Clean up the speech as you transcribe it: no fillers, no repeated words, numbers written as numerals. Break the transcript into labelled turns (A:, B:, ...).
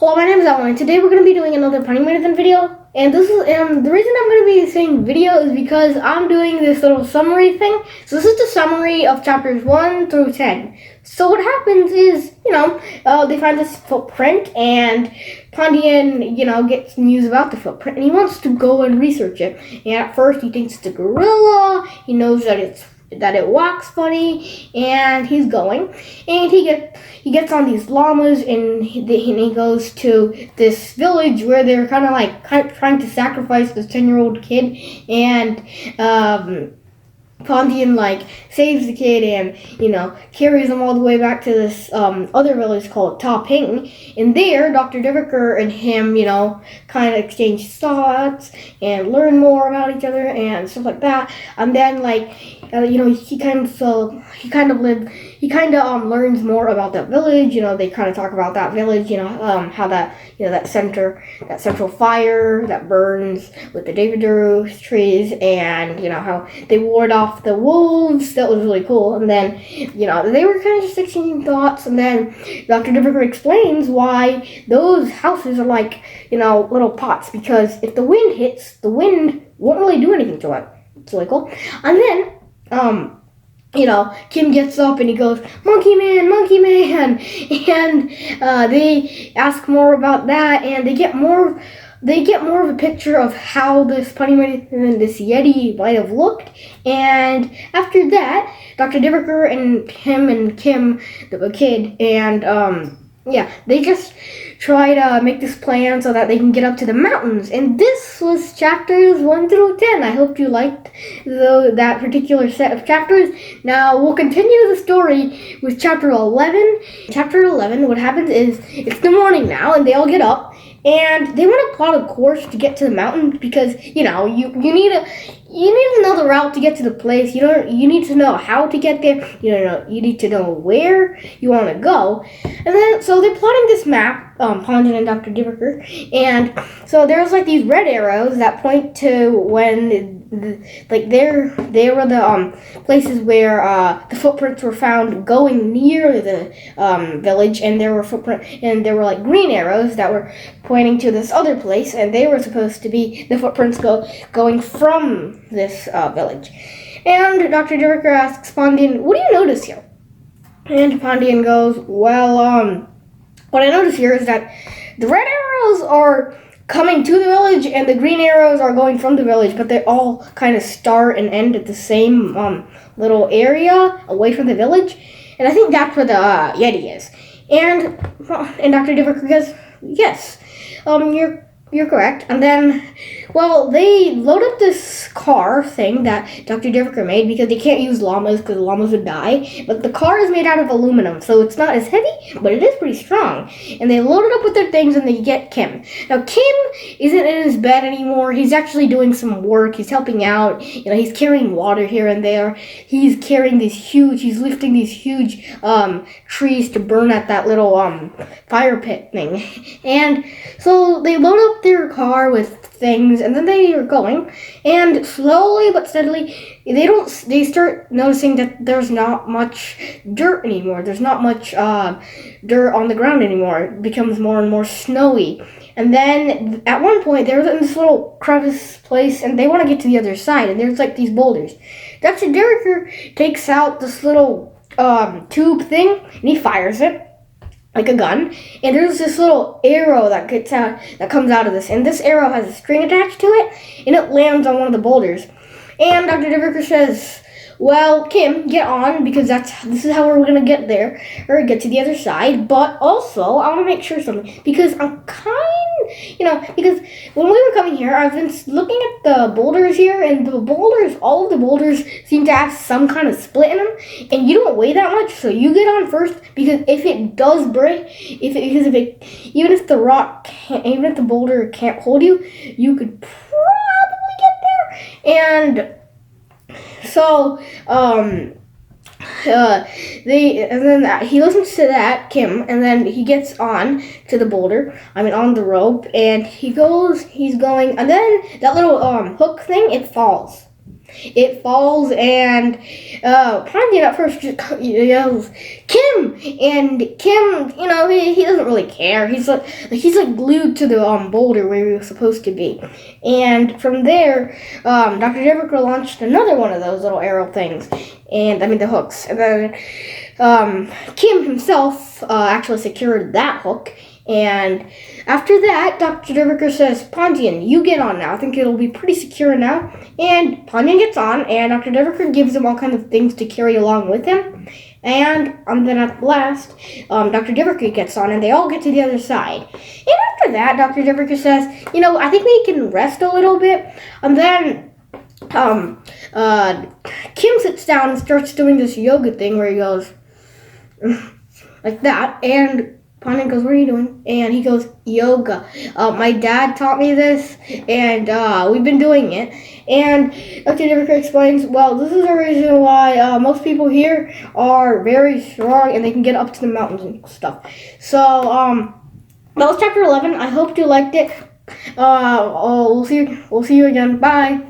A: Hello, my name is Alavin. Today we're going to be doing another Pani Manithan video. And this is the reason I'm going to be saying video is because I'm doing this little summary thing. So this is the summary of chapters 1 through 10. So what happens is, they find this footprint and Pandian, gets news about the footprint and he wants to go and research it. And at first he thinks it's a gorilla. He knows that it walks funny, and he's going, and he gets on these llamas, and he goes to this village where they're kind of trying to sacrifice this 10-year-old kid, and Pandian saves the kid and carries him all the way back to this other village called Ta Ping. And there, Dr. Diwaker and him kind of exchange thoughts and learn more about each other and stuff like that. And then he kind of learns more about that village. They kind of talk about that village. How that central fire that burns with the deodar trees, and how they ward off the wolves. That was really cool. And then they were kind of just exchanging thoughts, and then Dr. Diwaker explains why those houses are like little pots, because if the wind hits, the wind won't really do anything to it. It's really cool. And then Kim gets up and he goes, Monkey Man, and they ask more about that, and they get more of a picture of how this Pani Manithan, this Yeti might have looked. And after that, Dr. Diwaker and him and Kim, the kid, and they just try to make this plan so that they can get up to the mountains. And this was chapters 1 through 10. I hope you liked that particular set of chapters. Now we'll continue the story with chapter 11. Chapter 11, what happens is it's the morning now, and they all get up, and they want to plot a course to get to the mountain, because you need to know the route to get to the place. You need to know how to get there. You need to know where you want to go. And then so they're plotting this map, Pandian and Dr. Diwaker, and so there's these red arrows that point to when they were the places where the footprints were found going near the village, and there were green arrows that were pointing to this other place, and they were supposed to be the footprints going from this village. And Dr. Diwaker asks Pandian, what do you notice here? And Pandian goes, well, what I notice here is that the red arrows are coming to the village, and the green arrows are going from the village, but they all kind of start and end at the same little area away from the village. And I think that's where the Yeti is. And Dr. Diwaker goes, yes, you're correct. And then, they load up this car thing that Dr. Diwaker made, because they can't use llamas because the llamas would die. But the car is made out of aluminum, so it's not as heavy, but it is pretty strong. And they load it up with their things, and they get Kim. Now, Kim isn't in his bed anymore. He's actually doing some work. He's helping out. He's carrying water here and there. He's lifting these huge trees to burn at that little fire pit thing. And so they load up their car with things, and then they are going, and slowly but steadily they start noticing that there's not much dirt anymore. There's not much dirt on the ground anymore. It becomes more and more snowy. And then at one point they're in this little crevice place, and they want to get to the other side, and there's these boulders. Dr. Diwaker takes out this little tube thing, and he fires it like a gun, and there's this little arrow that comes out of this, and this arrow has a string attached to it, and it lands on one of the boulders. And Dr. Diwaker says, well, Kim, get on, because this is how we're gonna get there, or get to the other side. But also, I want to make sure something, because because when we were coming here, I've been looking at the boulders here, and all of the boulders seem to have some kind of split in them, and you don't weigh that much, so you get on first, because if it does break, even if the boulder can't hold you, you could probably get there. And so, he listens to that, Kim, and then he gets on to the boulder, on the rope, and he's going, and then that little hook thing, it falls. it falls, and Pandian at first just yells, "Kim!" And Kim, he doesn't really care. He's like glued to the boulder where he was supposed to be. And from there, Dr. Diwaker launched another one of those little arrow things, the hooks. And then Kim himself actually secured that hook. And after that, Dr. Diwaker says, "Pandian, you get on now. I think it'll be pretty secure now." And Pandian gets on, and Dr. Diwaker gives him all kinds of things to carry along with him. And then at last, Dr. Diwaker gets on, and they all get to the other side. And after that, Dr. Diwaker says, "I think we can rest a little bit." And then Kim sits down and starts doing this yoga thing where he goes like that, and Pandian goes, "What are you doing?" And he goes, "Yoga. My dad taught me this, and we've been doing it." And Dr. Diwaker explains, "Well, this is the reason why most people here are very strong and they can get up to the mountains and stuff." So, that was chapter 11. I hope you liked it. We'll see you again. Bye.